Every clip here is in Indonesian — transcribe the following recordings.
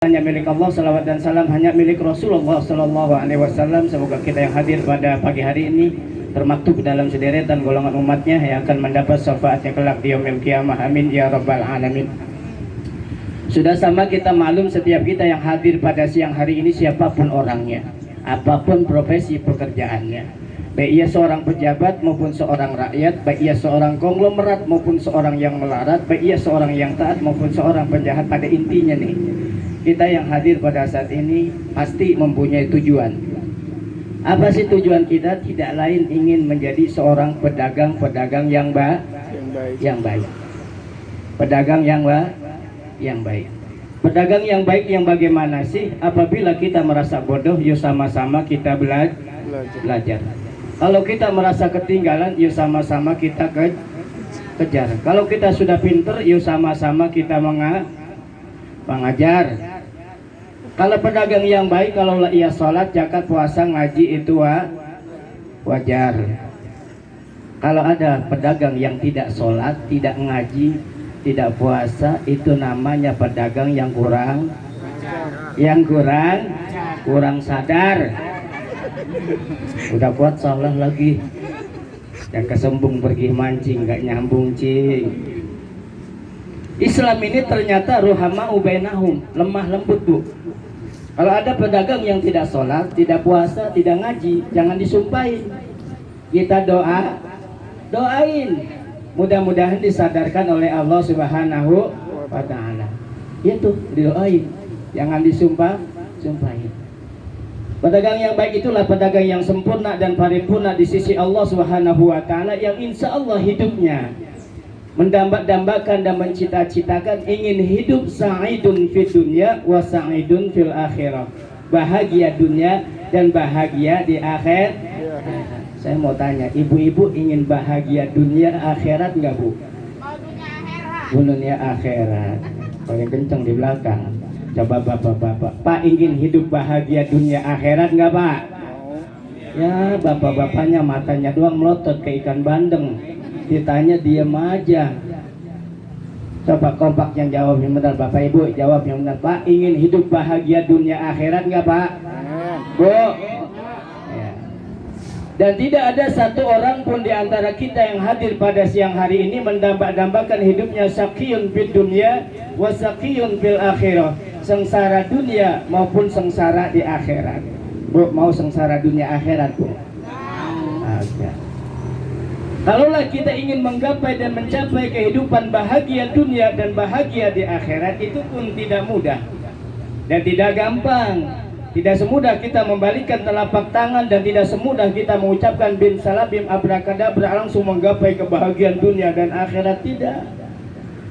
Hanya milik Allah, salawat dan salam hanya milik Rasulullah Sallallahu Alaihi Wasallam. Semoga kita yang hadir pada pagi hari ini termaktub dalam sederetan golongan umatnya yang akan mendapat syafaatnya kelak di yaumil qiyamah. Amin ya rabbal alamin. Sudah sama kita maklum, setiap kita yang hadir pada siang hari ini, siapapun orangnya, apapun profesi pekerjaannya, baik ia seorang pejabat maupun seorang rakyat, baik ia seorang konglomerat maupun seorang yang melarat, baik ia seorang yang taat maupun seorang penjahat, pada intinya nih, kita yang hadir pada saat ini pasti mempunyai tujuan. Apa sih tujuan kita? Tidak lain ingin menjadi seorang pedagang-pedagang yang baik. Pedagang yang baik. Pedagang yang baik yang bagaimana sih? Apabila kita merasa bodoh, yuk sama-sama kita belajar. Kalau kita merasa ketinggalan, yuk sama-sama kita kejar. Kalau kita sudah pinter, yuk sama-sama kita mengajar. Kalau pedagang yang baik, kalau ia sholat, zakat, puasa, ngaji, itu wajar. Kalau ada pedagang yang tidak sholat, tidak ngaji, tidak puasa, itu namanya pedagang yang kurang sadar. Udah kuat salah lagi, yang kesembung pergi mancing, gak nyambung cing. Islam ini ternyata ruhama ubainahum, lemah lembut bu. Kalau ada pedagang yang tidak sholat, tidak puasa, tidak ngaji, jangan disumpahin. Kita doain. Mudah-mudahan disadarkan oleh Allah Subhanahu wa Ta'ala. Itu didoain, jangan sumpahin. Pedagang yang baik itulah pedagang yang sempurna dan paripurna di sisi Allah Subhanahu wa Ta'ala, yang insya Allah hidupnya mendambakan dan mencita-citakan ingin hidup sa'idun fid dunya wa sa'idun fil akhirah, bahagia dunia dan bahagia di akhirat. Saya mau tanya, ibu-ibu ingin bahagia dunia akhirat nggak bu? Dunia akhirat paling kenceng di belakang. Coba bapak-bapak, Pak ingin hidup bahagia dunia akhirat nggak pak? Ya bapak-bapaknya matanya doang melotot ke ikan bandeng, ditanya diam aja. Coba kompak yang jawab yang benar, bapak ibu jawab yang benar. Pak ingin hidup bahagia dunia akhirat nggak pak? Bu ya. Dan tidak ada satu orang pun di antara kita yang hadir pada siang hari ini mendambakan hidupnya syaqiyun fid dunya wa syaqiyun fil akhirah, sengsara dunia maupun sengsara di akhirat. Bu mau sengsara dunia akhirat bu? Ada. Kalaulah kita ingin menggapai dan mencapai kehidupan bahagia dunia dan bahagia di akhirat, itu pun tidak mudah dan tidak gampang. Tidak semudah kita membalikkan telapak tangan dan tidak semudah kita mengucapkan bin salabim abrakadabra langsung menggapai kebahagiaan dunia dan akhirat, tidak.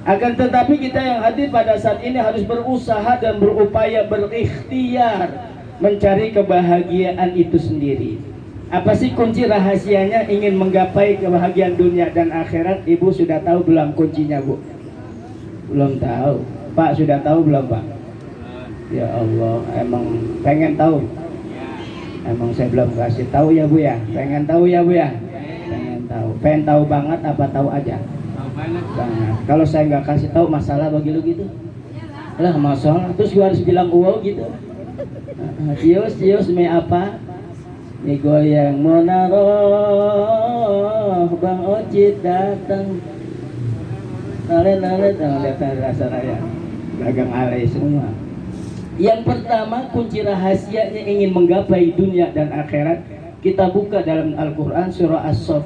Akan tetapi kita yang hadir pada saat ini harus berusaha dan berupaya, berikhtiar mencari kebahagiaan itu sendiri. Apa sih kunci rahasianya ingin menggapai kebahagiaan dunia dan akhirat? Ibu sudah tahu belum kuncinya bu? Belum tahu. Pak sudah tahu belum pak? Ya Allah, emang pengen tahu? Emang saya belum kasih tahu ya bu ya? Pengen tahu ya bu ya? Pengen tahu. Pengen tahu banget apa tahu aja? Banget. Kalau saya nggak kasih tahu masalah bagi lu gitu? Lah masalah. Terus gua harus bilang wow gitu? Cius me apa? Nih goyang monaroh Bang Ocit datang. Nale lihat rasa raya dagang alay semua. Yang pertama, kunci rahasianya ingin menggapai dunia dan akhirat, kita buka dalam Al-Quran surah As-Saff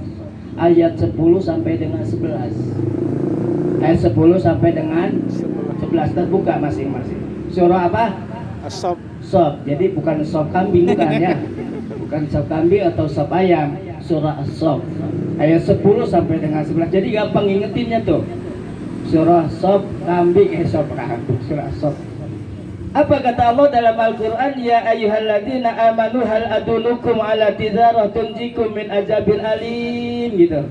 ayat 10 sampai dengan 11. Ayat 10 sampai dengan 11 terbuka masing-masing. Surah apa? As-Saff. Jadi bukan sop kambing bukan ya. Bukan sop kambing atau sop ayam. Surah As-Saff ayat 10 sampai dengan 11. Jadi gampang ingetinnya tuh. Surah sop kambing, sop kambing, surah As-Saff. Apa kata Allah dalam Al-Quran? Ya ayyuhalladzina amanu hal adulukum ala tijarah tunjikum min azabil alim, gitu.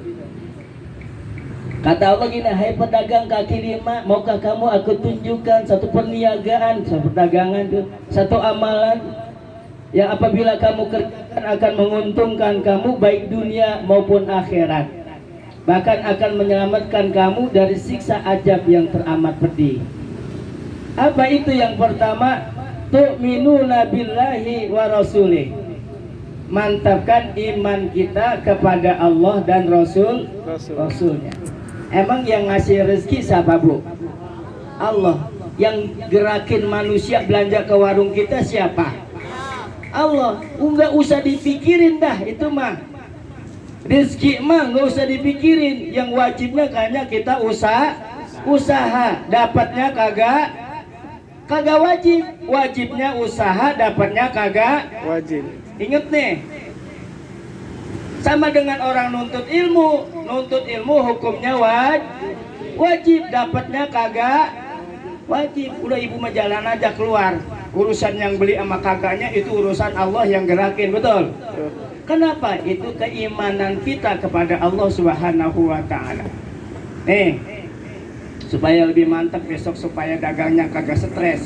Kata Allah gini, hai pedagang kaki lima, maukah kamu aku tunjukkan satu perniagaan, satu perdagangan, satu amalan yang apabila kamu kerjakan akan menguntungkan kamu baik dunia maupun akhirat, bahkan akan menyelamatkan kamu dari siksa azab yang teramat pedih. Apa itu yang pertama? Tu'minuna billahi wa rasulih. Mantapkan iman kita kepada Allah dan Rasulnya. Emang yang ngasih rezeki siapa, Bu? Allah. Yang gerakin manusia belanja ke warung kita siapa? Allah. Nggak usah dipikirin dah itu mah. Rezeki mah nggak usah dipikirin. Yang wajibnya hanya kita usaha. Dapatnya kagak wajib. Wajibnya usaha, dapatnya kagak wajib. Ingat nih, sama dengan orang nuntut ilmu hukumnya wajib, dapatnya kagak wajib. Udah ibu mah jalan aja keluar, urusan yang beli sama kagaknya itu urusan Allah yang gerakin, betul? Kenapa? Itu keimanan kita kepada Allah Subhanahu wa Ta'ala. Nih, supaya lebih mantap besok, supaya dagangnya kagak stres.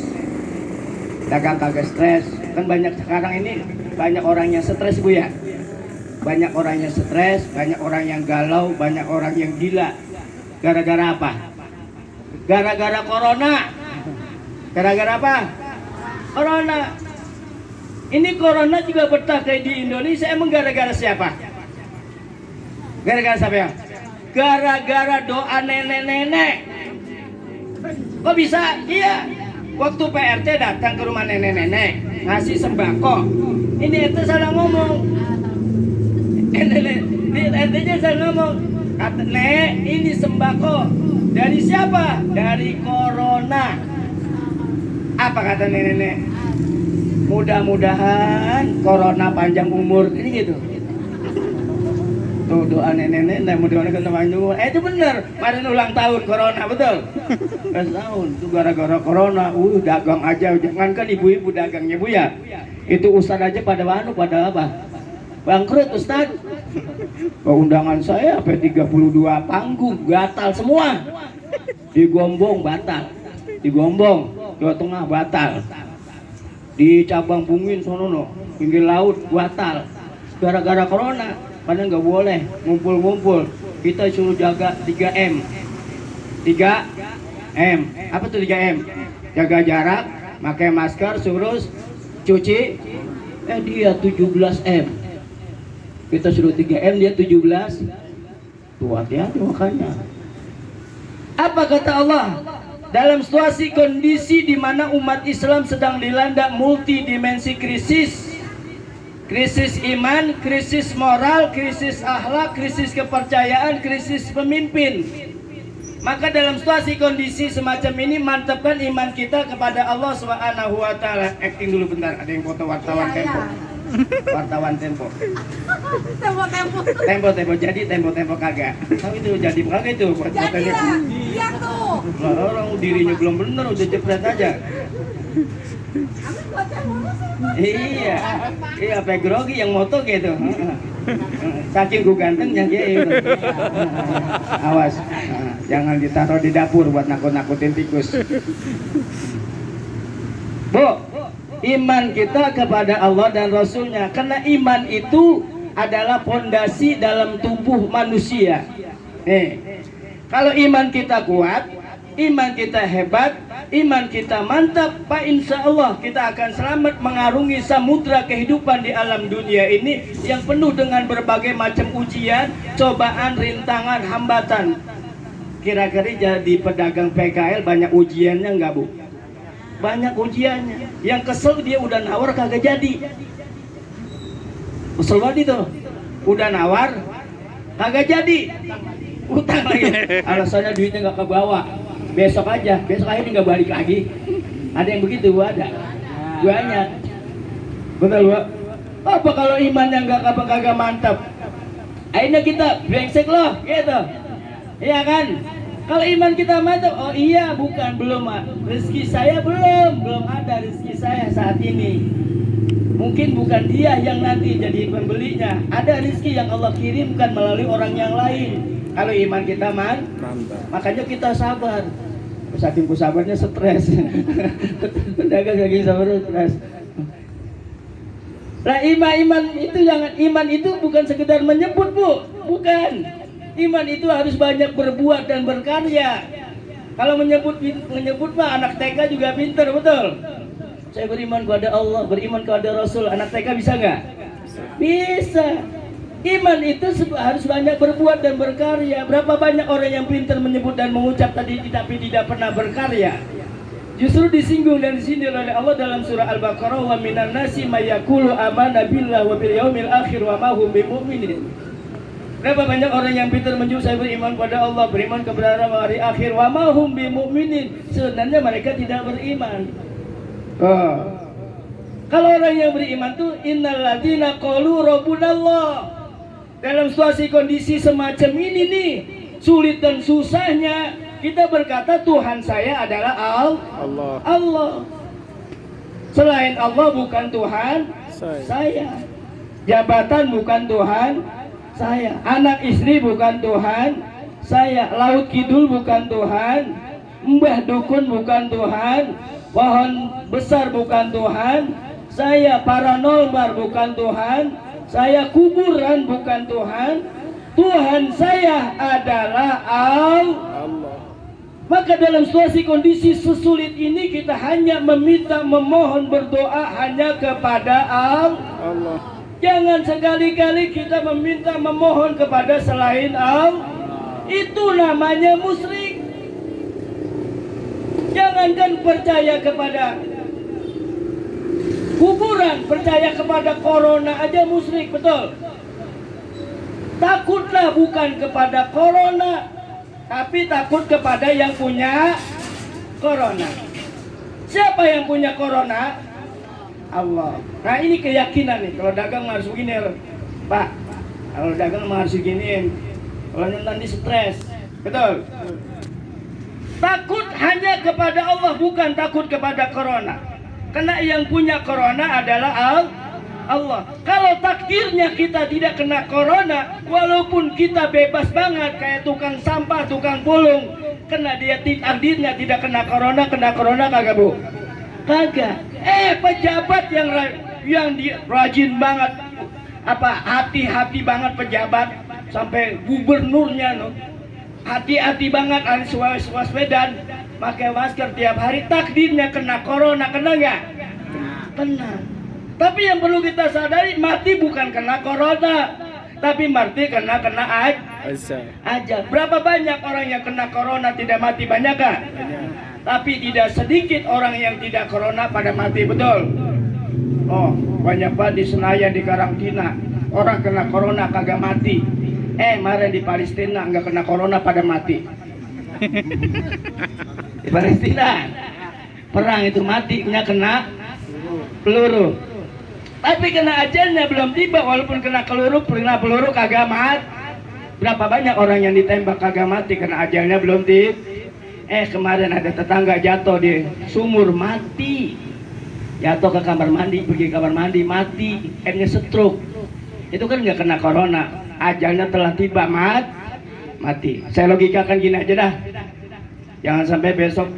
Dagang kagak stres. Kan banyak sekarang ini banyak orang yang stres, Bu ya. Banyak orang yang stres, banyak orang yang galau, banyak orang yang gila. Gara-gara apa? Gara-gara corona. Gara-gara apa? Corona. Ini corona juga betah kayak di Indonesia. Emang gara-gara siapa? Gara-gara siapa ya? Gara-gara doa nenek-nenek. Kok bisa? Iya. Waktu PRT datang ke rumah nenek-nenek ngasih sembako. Ini RT salah ngomong. RT-nya salah ngomong. Kata, "Nek, ini sembako dari siapa? Dari corona." Apa kata nenek-nenek? Mudah-mudahan corona panjang umur. Ini gitu. Tuh doa nenek-nenek, mudah-mudahan panjang umur. Itu bener. Kemarin ulang tahun corona, betul? Tahun itu gara-gara corona. Dagang aja. Jangankan ibu-ibu dagangnya, Bu ya. Itu ustad aja pada apa? Bangkrut Ustad. Undangan saya sampai 32 panggung gatal semua. Digombong batal. Digombong Jawa Tengah batal. Di cabang Bungin sono pinggir laut batal. Gara-gara corona. Padahal nggak boleh ngumpul-ngumpul. Kita suruh jaga 3M. 3M. Apa tuh 3M? Jaga jarak, pakai masker, suruh cuci. Dia 17M. Kita suruh 3M, dia 17. Tuh hati-hati makanya. Apa kata Allah? Dalam situasi kondisi di mana umat Islam sedang dilanda multidimensi krisis. Krisis iman, krisis moral, krisis akhlak, krisis kepercayaan, krisis pemimpin. Maka dalam situasi kondisi semacam ini, mantapkan iman kita kepada Allah Subhanahu wa Ta'ala. Acting dulu bentar, ada yang foto wartawan Tempo. Wartawan Tempo. Tempo jadi Tempo kagak. Tahu itu jadi kagak itu buat fotonya. Iya tuh. Orang dirinya belum bener udah jepret aja. Iya, apa grogi yang moto gitu. Saking gue gantengnya gitu. Awas, jangan ditaruh di dapur buat nakut-nakutin tikus. Bu, iman kita kepada Allah dan Rasulnya. Karena iman itu adalah fondasi dalam tubuh manusia. Kalau iman kita kuat, iman kita hebat, iman kita mantap, Pak, insya Allah kita akan selamat mengarungi samudra kehidupan di alam dunia ini yang penuh dengan berbagai macam ujian, cobaan, rintangan, hambatan. Kira-kira jadi pedagang PKL banyak ujiannya enggak, Bu? Banyak ujiannya. Yang kesel dia udah nawar kagak jadi. Kesel banget itu. Udah nawar kagak jadi. Utang lagi. Alasannya duitnya nggak kebawa. Besok aja ini nggak balik lagi. Ada yang begitu, Bu, ada. Banyak. Betul, Bu. Apa kalau imannya kagak mantap? Akhirnya kita brengsek loh, gitu. Iya kan? Kalau iman kita mantap, oh iya, belum. Rezeki saya belum ada rezeki saya saat ini. Mungkin bukan dia yang nanti jadi pembelinya. Ada rezeki yang Allah kirimkan melalui orang yang lain. Kalau iman kita mantap, makanya kita sabar. Saking sabarnya stres. Pedagang lagi sabar stres. Nah, iman itu bukan sekedar menyebut, Bu. Bukan. Iman itu harus banyak berbuat dan berkarya. Kalau menyebut mah anak TK juga pinter, betul. Saya beriman kepada Allah, beriman kepada Rasul. Anak TK bisa nggak? Bisa. Iman itu harus banyak berbuat dan berkarya. Berapa banyak orang yang pintar menyebut dan mengucap tadi tapi tidak pernah berkarya. Justru disinggung dan disindir oleh Allah dalam surah Al-Baqarah, wa minan nasi may yaqulu amanna billahi wa bil yaumil akhir wa ma hum bimumin. Berapa banyak orang yang pintar menyebut saya beriman kepada Allah, beriman kepada hari akhir, wa ma hum bimumin. Sebenarnya mereka tidak beriman. Kalau orang yang beriman tuh innal ladzina qalu rabbunallah. Dalam situasi kondisi semacam ini nih, sulit dan susahnya, kita berkata Tuhan saya adalah Allah. Selain Allah bukan Tuhan saya. Jabatan bukan Tuhan saya. Anak istri bukan Tuhan saya. Laut kidul bukan Tuhan. Mbah dukun bukan Tuhan. Pohon besar bukan Tuhan saya. Paranormal bukan Tuhan saya. Kuburan bukan Tuhan. Tuhan saya adalah Allah. Maka dalam situasi kondisi sesulit ini kita hanya meminta, memohon, berdoa hanya kepada Allah. Jangan sekali-kali kita meminta, memohon kepada selain Allah. Itu namanya musyrik. Jangankan percaya kepada kuburan, percaya kepada corona aja musyrik, betul. Takutlah bukan kepada corona, tapi takut kepada yang punya corona. Siapa yang punya corona? Allah. Nah ini keyakinan nih. Kalau dagang harus begini, Pak. Kalau dagang harus beginiin. Kalau nanti stres, betul. Takut hanya kepada Allah, bukan takut kepada corona. Karena yang punya corona adalah Allah. Kalau takdirnya kita tidak kena corona, walaupun kita bebas banget kayak tukang sampah, tukang pulung, kena dia takdirnya tidak kena corona kagak, Bu? Kagak. Pejabat yang rajin banget, hati-hati banget pejabat, sampai gubernurnya hati-hati banget, Anies Baswedan pakai masker tiap hari, takdirnya kena corona, kena nggak? Kena. Tapi yang perlu kita sadari, mati bukan kena corona, tapi mati kena aja. Berapa banyak orang yang kena corona tidak mati? Banyak kan? Tapi tidak sedikit orang yang tidak corona pada mati, betul? Oh, banyak banget di Senayan, di karantina, orang kena corona kagak mati. Kemarin di Palestina nggak kena corona pada mati. Di Palestina perang itu matinya kena peluru. Tapi kena ajalnya belum tiba, walaupun kena peluru kagak mati. Berapa banyak orang yang ditembak kagak mati, kena ajalnya belum tiba. Kemarin ada tetangga jatuh di sumur, mati. Jatuh ke kamar mandi, pergi kamar mandi, mati. Akhirnya stroke. Itu kan nggak kena corona, ajalnya telah tiba, mati. Saya logikakan gini aja dah. Jangan sampai besok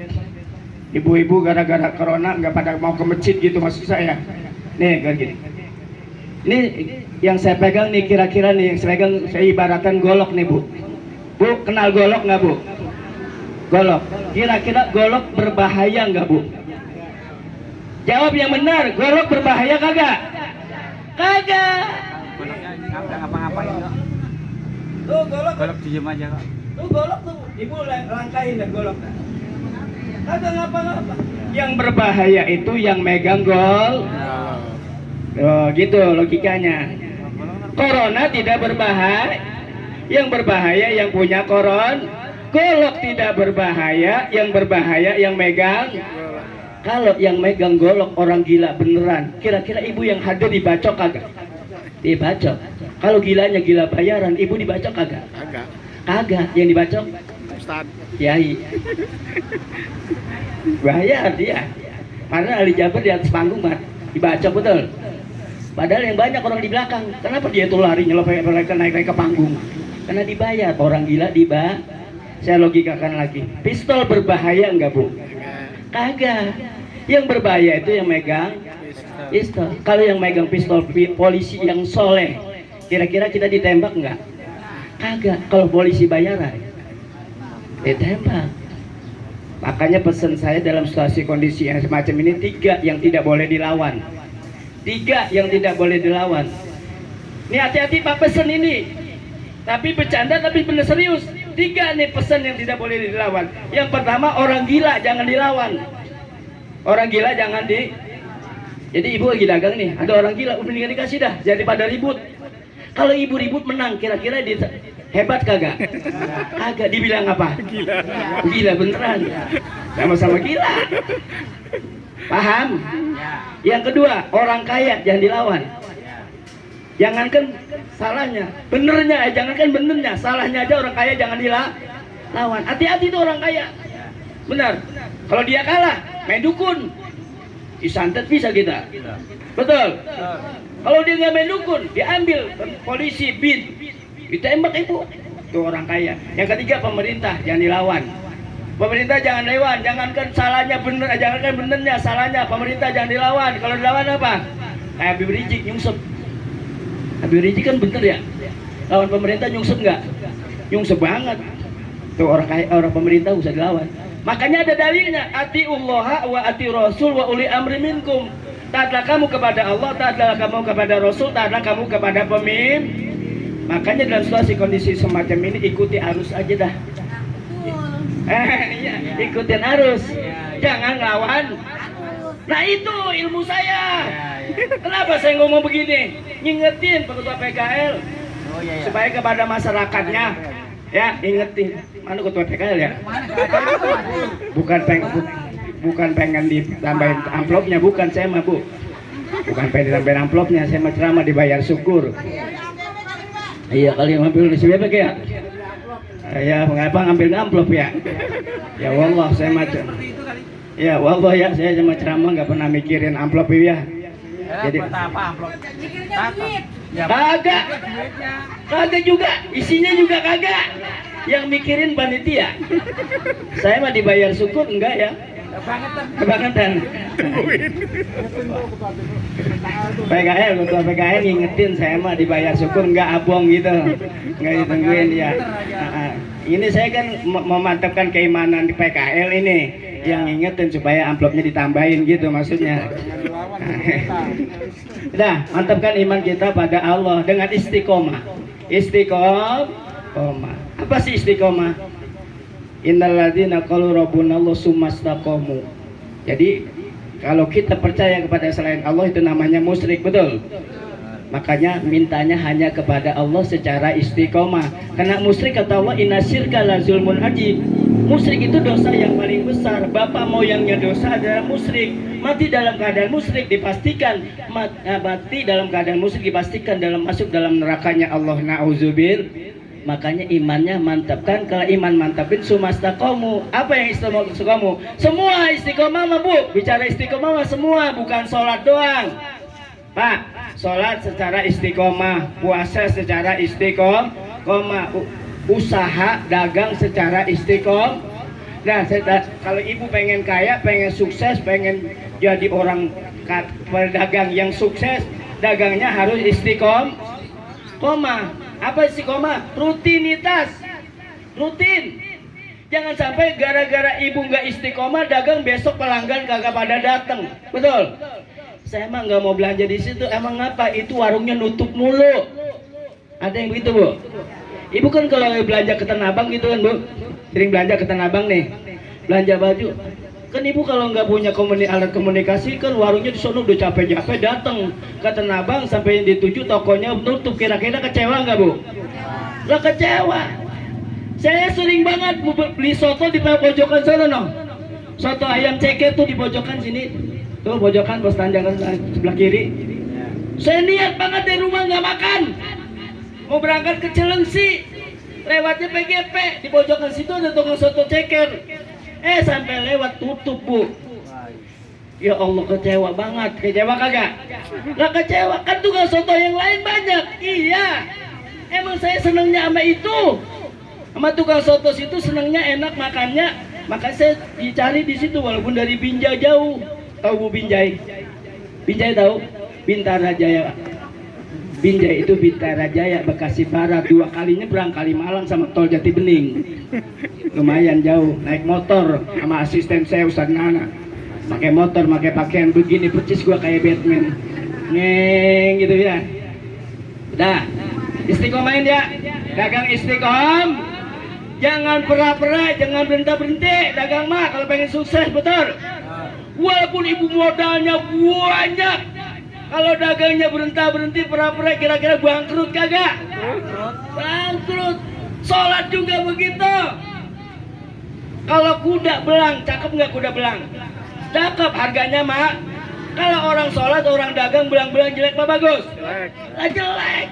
ibu-ibu gara-gara corona nggak pada mau ke masjid gitu, maksud saya. Nih kayak gini. Ini yang saya pegang nih, kira-kira nih yang saya pegang, saya ibaratkan golok nih, Bu. Bu, kenal golok nggak, Bu? Golok. Kira-kira golok berbahaya nggak, Bu? Jawab yang benar. Golok berbahaya kagak? Kagak. Nggak ngapa-ngapain kok. Tuh golok Diem aja kok. Tuh golok tuh, ibu langkahin dan golok. Kagak ngapa-ngapa. Yang berbahaya itu yang megang gitu logikanya. Corona tidak berbahaya. Yang berbahaya yang punya golok tidak berbahaya. Yang berbahaya yang megang. Kalau yang megang golok orang gila beneran, kira-kira ibu yang hadir dibacok kagak? Dibacok. Kalau gilanya gila bayaran, ibu dibacok kagak? Kagak. Yang dibacok Ustaz Kiai. Bayar dia. Karena Ali Jaber di atas panggung dibacok, betul. Padahal yang banyak orang di belakang. Kenapa dia tuh lari nyelopek naik ke panggung? Karena dibayar. Orang gila Saya logikakan lagi. Pistol berbahaya enggak, Bu? Kagak. Yang berbahaya itu yang megang pistol. Kalau yang megang pistol polisi yang soleh, kira-kira kita ditembak enggak? Kagak. Kalau polisi bayaran ditembak. Makanya pesan saya dalam situasi kondisi yang semacam ini, 3 yang tidak boleh dilawan. 3 yang tidak boleh dilawan. Ini hati-hati Pak pesan ini. Tapi bercanda tapi benar serius. 3 nih pesan yang tidak boleh dilawan. Yang pertama, orang gila jangan dilawan. Orang gila jangan di. Jadi ibu lagi dagang nih, ada orang gila, mendingan dikasih dah, jadi pada ribut. Kalau ibu ribut menang, kira-kira hebat kagak? Kagak, dibilang apa? Gila. Gila beneran. Sama-sama gila. Paham? Yang kedua, orang kaya jangan dilawan. Jangankan salahnya, benernya, jangankan benernya, salahnya aja orang kaya jangan dilawan. Hati-hati tuh orang kaya. Benar. Kalau dia kalah, main dukun. Disantet bisa kita. Betul. Kalau dia nggak main dukun, diambil polisi, bin, ditembak ibu. Itu orang kaya. Yang ketiga, pemerintah jangan dilawan. Pemerintah jangan dilawan. Jangankan salahnya bener, jangankan benernya, salahnya pemerintah jangan dilawan. Kalau dilawan apa? Kayak Habib Rizik nyungsep. Habib Rizik kan bener ya. Lawan pemerintah nyungsep nggak? Nyungsep banget. Tuh orang kaya, orang pemerintah usah dilawan. Makanya ada dalilnya, atiullaha wa ati rasul wa uli amri minkum. Taatlah kamu kepada Allah, taatlah kamu kepada Rasul, taatlah kamu kepada pemimpin. Makanya dalam situasi kondisi semacam ini ikuti arus aja dah. Iya, ikutin arus. Jangan ngelawan. Nah itu ilmu saya. Kenapa saya ngomong begini? Ngingetin Ketua PKL supaya kepada masyarakatnya. Ya, ingetin. Mana Ketua PKL ya? Bukan pengen ditambahin amplopnya, bukan saya mah Bu. Bukan pengen ditambahin amplopnya, saya mah ceramah dibayar syukur. Iya kali ngambil di sini ya. Ya, mengapa ngambil amplop ya? Ya wallah saya macam. Ya wallah ya, saya cuma ceramah nggak pernah mikirin amplop ya. Jadi apa amplop? Kagak. Kagak juga, isinya juga kagak. Yang mikirin panitia. Saya mah dibayar syukur enggak ya? Kebangetan. PKL, Ketua PKL ngingetin saya mah dibayar syukur enggak abong gitu. Enggak ditungguin ya. Ini saya kan memantapkan keimanan di PKL ini. Yang ngingetin supaya amplopnya ditambahin gitu maksudnya. Nah, mantapkan iman kita pada Allah dengan istiqomah. Istiqomah. Apa sih istiqomah? Innalladzina qalu rabbunallahu tsumastaqamu. Jadi kalau kita percaya kepada selain Allah itu namanya musyrik, betul? Makanya mintanya hanya kepada Allah secara istiqomah. Karena musyrik kata Allah innasyirka la zulmun adzim. Musyrik itu dosa yang paling besar. Bapak moyangnya dosa adalah musyrik. Mati dalam keadaan musyrik dipastikan mati dalam keadaan musyrik dipastikan masuk dalam nerakanya Allah, nauzubil. Makanya imannya mantapkan. Kalau iman mantapin sumastaqamu. Apa yang istiqomah? Semua istiqomah mah Bu. Bicara istiqomah mah semua, bukan sholat doang. Pak, sholat secara istiqomah, puasa secara istiqomah, usaha dagang secara istiqomah. Nah, kalau ibu pengen kaya, pengen sukses, pengen jadi orang pedagang yang sukses, dagangnya harus istiqomah. Apa istiqomah? Rutinitas, rutin. Jangan sampai gara-gara ibu nggak istiqomah, dagang besok pelanggan kagak pada datang. Betul? Saya emang nggak mau belanja di situ. Emang ngapa? Itu warungnya nutup mulu. Ada yang begitu Bu? Ibu kan kalau belanja ke Tanah Abang gitu kan Bu, sering belanja ke Tanah Abang nih, belanja baju. Kan ibu kalau nggak punya alat komunikasi kan warungnya di sono udah capek-capek datang ke Tanah Abang sampai dituju tokonya nutup. Kira-kira kecewa nggak Bu? Lah kecewa. Saya sering banget beli soto di pojokan sono no. Soto ayam ceker tuh di pojokan sini. Tuh pojokan pos tanjakan sebelah kiri. Saya niat banget dari rumah nggak makan. Mau berangkat ke Cilengsi, lewatnya PGP, di pojokan situ ada tukang soto ceker. Sampai lewat tutup Bu. Ya Allah kecewa banget. Kecewa kagak? Lah kecewa, kan tukang soto yang lain banyak. Iya. Emang saya senangnya sama itu. Sama tukang soto situ senangnya enak makannya. Maka saya dicari di situ walaupun dari Binjai jauh. Tahu Bu Binjai? Binjai tahu? Bintara Jaya. Binjai itu Bintara Jaya, Bekasi Barat. 2 kali nyebrang Kalimalang sama tol Jati Bening. Lumayan jauh. Naik motor sama asisten saya Ustaz Nana. Pakai motor, pakai pakaian begini percis gua kayak Batman. Ngeng gitu ya. Udah. Istiqomahin ya. Dagang istiqom. Jangan pera-pera, jangan berhenti. Dagang mah kalau pengen sukses, betul. Walaupun ibu modalnya banyak, kalau dagangnya berhenti pera-pera kira-kira bangkrut kagak? Bangkrut. Sholat juga begitu. Kalau kuda belang, cakep nggak kuda belang? Cakep, harganya mak. Kalau orang sholat, orang dagang belang-belang jelek apa bagus? Jelek. Jelek.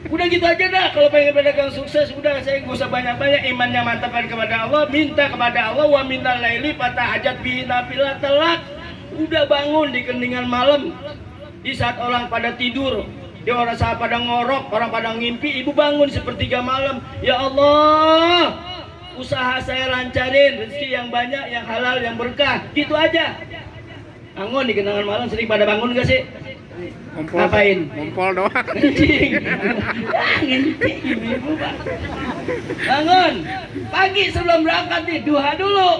Udah gitu aja dah. Kalau pengen pedagang sukses, udah saya nggak usah banyak-banyak. Imannya mantapkan kepada Allah, minta kepada Allah. Wa minal laili fatahajat bihi nafilah telak. Udah bangun di keningan malam. Di saat orang pada tidur, di orang saat pada ngorok, orang pada ngimpi, ibu bangun sepertiga malam. Ya Allah, usaha saya lancarin, rezeki yang banyak, yang halal, yang berkah. Gitu aja. Bangun di kenangan malam, sering pada bangun gak sih? Ngumpul, Ngapain? Ngumpul doang. Ngencing. Ngencing ibu pak. Bangun. Pagi sebelum berangkat nih, duha dulu.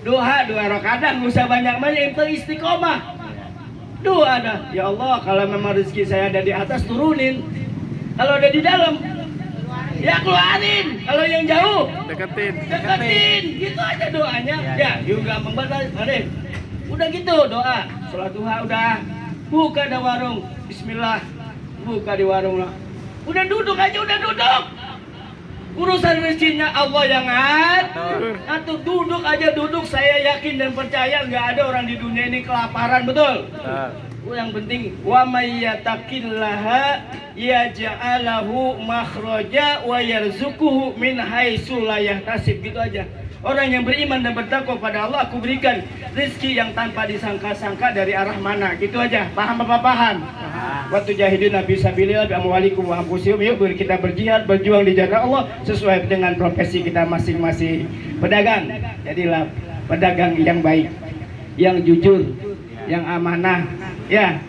Duha 2 rakaat, nggak usah banyak-banyak, yang penting istiqomah. Doa dah, ya Allah kalau memang rezeki saya ada di atas turunin, kalau ada di dalam ya keluarin, kalau yang jauh Deketin. gitu aja doanya. Ya, yuk gampang banget, Adek. Udah gitu doa, sholat duha udah, buka ada warung, Bismillah, buka di warung lah. Udah duduk aja, udah duduk. Urusan rezekinya Allah yang atur. Duduk aja duduk. Saya yakin dan percaya nggak ada orang di dunia ini kelaparan, betul. Yang penting wa may yattaqillaha yaj'alahu makhraja wa yarzuquhu min haitsu la yahtasib. Gitu aja. Orang yang beriman dan bertakwa pada Allah, aku berikan rezeki yang tanpa disangka-sangka dari arah mana. Gitu aja. Paham apa paham? Waktu jahidin nabi sabilillah bi amwalikum wa anfusikum. Yuk kita berjihad, berjuang di jalan Allah sesuai dengan profesi kita masing-masing. Pedagang, jadilah pedagang yang baik, yang jujur, yang amanah, ya.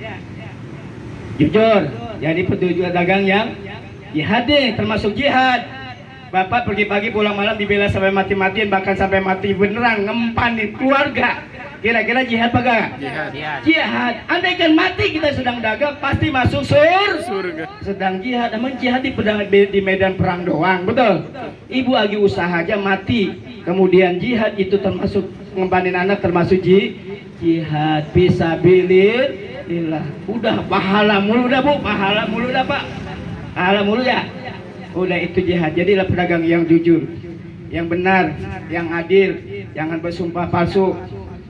Jujur. Jadi pedagang yang jihad deh, termasuk jihad. Bapak pergi pagi pulang malam dibela sampai mati-matian, bahkan sampai mati beneran, ngempanin keluarga. Kira-kira jihad apa gak? Jihad. Andaikan mati kita sedang dagang, pasti masuk surga. Sedang jihad, namun jihad di medan perang doang, betul? Ibu lagi usaha aja mati, kemudian jihad itu termasuk ngempanin anak, termasuk jihad. Fisabilillah. Udah pahala mulu dah bu, pahala mulu dah pak, pahala mulu ya. Udah itu jihad. Jadilah pedagang yang jujur, yang benar, yang adil, jangan bersumpah palsu,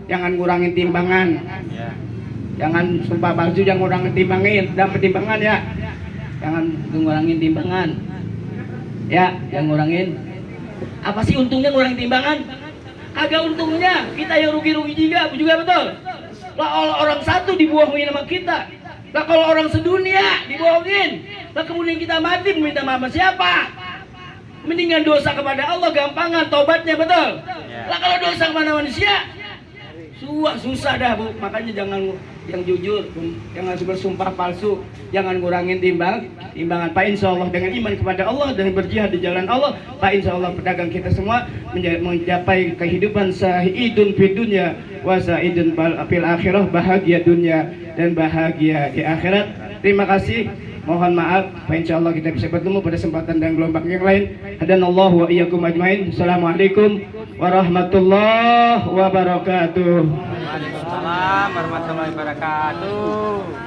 jangan ngurangin timbangan, jangan sumpah palsu, jangan ngurangin timbangan ya, jangan ngurangin timbangan, ya, jangan ngurangin. Apa sih untungnya ngurangin timbangan? Agak untungnya kita yang rugi-rugi juga betul. Lah orang satu dibohongin sama kita. Lah kalau orang sedunia dibohongin, lah kemudian kita mati meminta maaf sama siapa? Mendingan dosa kepada Allah gampangan tobatnya, betul. Lah kalau dosa kepada manusia susah dah bu. Makanya jangan yang jujur, jangan bersumpah palsu, jangan ngurangin timbangan. Pak insya Allah dengan iman kepada Allah dan berjihad di jalan Allah, Pak insya Allah pedagang kita semua mencapai kehidupan sa'idun fid dunya wa sa'idun fil akhirah, bahagia dunia dan bahagia di akhirat. Terima kasih. Mohon maaf, insya Allah kita bisa bertemu pada kesempatan dan gelombang yang lain. Hadanallahu wa iyyakum ajmain. Assalamualaikum warahmatullahi wabarakatuh. Waalaikumsalam warahmatullahi wabarakatuh.